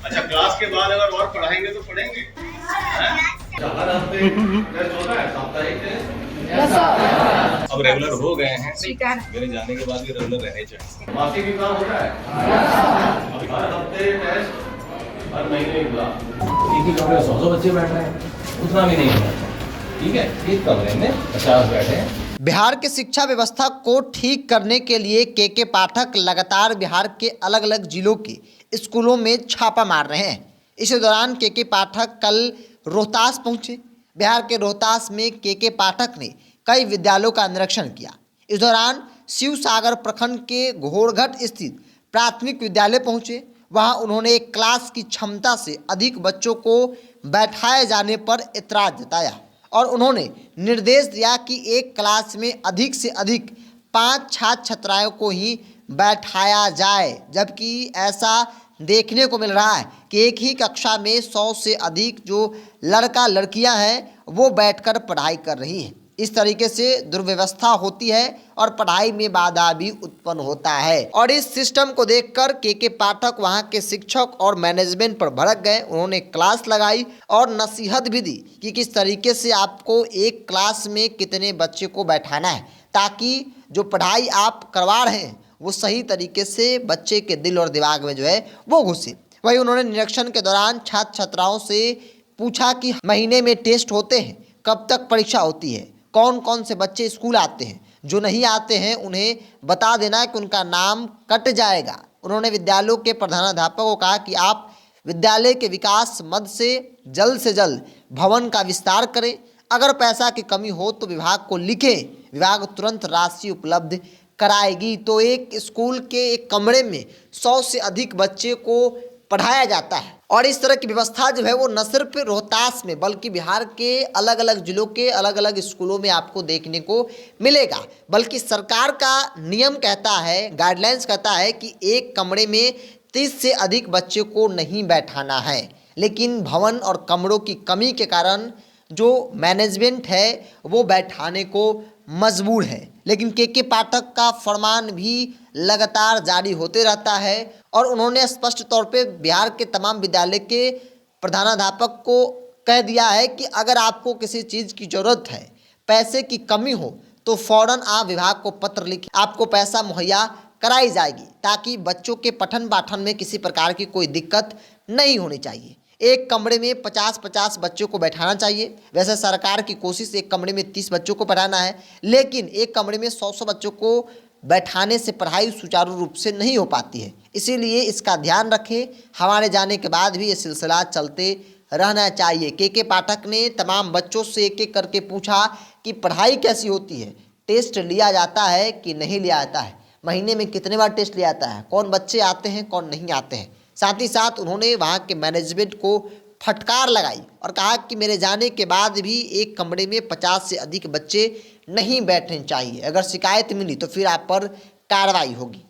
अच्छा, क्लास के बाद अगर और पढ़ाएंगे तो पढ़ेंगे। हर हफ्ते टेस्ट होता है, साप्ताहिक टेस्ट अब रेगुलर हो गए हैं। मेरे जाने के बाद भी रेगुलर रहने चाहिए। मासिक एग्जाम होता है, हर हफ्ते टेस्ट, हर महीने एग्जाम। एक ही कमरे में 100 बच्चे बैठ रहे हैं, उतना भी नहीं होना चाहिए। ठीक है, एक कमरे में 50 बैठे हैं। बिहार की शिक्षा व्यवस्था को ठीक करने के लिए के पाठक लगातार बिहार के अलग अलग जिलों के स्कूलों में छापा मार रहे हैं। इसी दौरान के पाठक कल रोहतास पहुंचे। बिहार के रोहतास में के पाठक ने कई विद्यालयों का निरीक्षण किया। इस दौरान शिव सागर प्रखंड के घोड़घट स्थित प्राथमिक विद्यालय पहुंचे। वहां उन्होंने एक क्लास की क्षमता से अधिक बच्चों को बैठाए जाने पर एतराज जताया और उन्होंने निर्देश दिया कि एक क्लास में अधिक से अधिक 5 छात्र छात्राओं को ही बैठाया जाए, जबकि ऐसा देखने को मिल रहा है कि एक ही कक्षा में 100 से अधिक जो लड़का लड़कियां हैं वो बैठकर पढ़ाई कर रही हैं। इस तरीके से दुर्व्यवस्था होती है और पढ़ाई में बाधा भी उत्पन्न होता है। और इस सिस्टम को देखकर के पाठक वहां के शिक्षक और मैनेजमेंट पर भड़क गए। उन्होंने क्लास लगाई और नसीहत भी दी कि किस तरीके से आपको एक क्लास में कितने बच्चे को बैठाना है, ताकि जो पढ़ाई आप करवा रहे हैं वो सही तरीके से बच्चे के दिल और दिमाग में जो है वो घुसे। वहीं उन्होंने निरीक्षण के दौरान छात्र छात्राओं से पूछा कि महीने में टेस्ट होते हैं, कब तक परीक्षा होती है, कौन कौन से बच्चे स्कूल आते हैं, जो नहीं आते हैं उन्हें बता देना कि उनका नाम कट जाएगा। उन्होंने विद्यालयों के प्रधानाध्यापक को कहा कि आप विद्यालय के विकास मद से जल्द भवन का विस्तार करें। अगर पैसा की कमी हो तो विभाग को लिखें, विभाग तुरंत राशि उपलब्ध कराएगी। तो एक स्कूल के एक कमरे में 100 से अधिक बच्चे को पढ़ाया जाता है और इस तरह की व्यवस्था जो है वो न सिर्फ रोहतास में बल्कि बिहार के अलग अलग जिलों के अलग अलग स्कूलों में आपको देखने को मिलेगा। बल्कि सरकार का नियम कहता है, गाइडलाइंस कहता है कि एक कमरे में 30 से अधिक बच्चे को नहीं बैठाना है, लेकिन भवन और कमरों की कमी के कारण जो मैनेजमेंट है वो बैठाने को मजबूर है। लेकिन के पाठक का फरमान भी लगातार जारी होते रहता है और उन्होंने स्पष्ट तौर पे बिहार के तमाम विद्यालय के प्रधानाध्यापक को कह दिया है कि अगर आपको किसी चीज़ की ज़रूरत है, पैसे की कमी हो, तो फ़ौरन आप विभाग को पत्र लिखें, आपको पैसा मुहैया कराई जाएगी, ताकि बच्चों के पठन पाठन में किसी प्रकार की कोई दिक्कत नहीं होनी चाहिए। एक कमरे में 50-50 बच्चों को बैठाना चाहिए। वैसे सरकार की कोशिश एक कमरे में 30 बच्चों को पढ़ाना है, लेकिन एक कमरे में 100 बच्चों को बैठाने से पढ़ाई सुचारू रूप से नहीं हो पाती है। इसीलिए इसका ध्यान रखें। हमारे जाने के बाद भी ये सिलसिला चलते रहना चाहिए। के पाठक ने तमाम बच्चों से एक एक करके पूछा कि पढ़ाई कैसी होती है, टेस्ट लिया जाता है कि नहीं लिया जाता है, महीने में कितने बार टेस्ट लिया जाता है, कौन बच्चे आते हैं कौन नहीं आते हैं। साथ ही साथ उन्होंने वहाँ के मैनेजमेंट को फटकार लगाई और कहा कि मेरे जाने के बाद भी एक कमरे में 50 से अधिक बच्चे नहीं बैठने चाहिए। अगर शिकायत मिली तो फिर आप पर कार्रवाई होगी।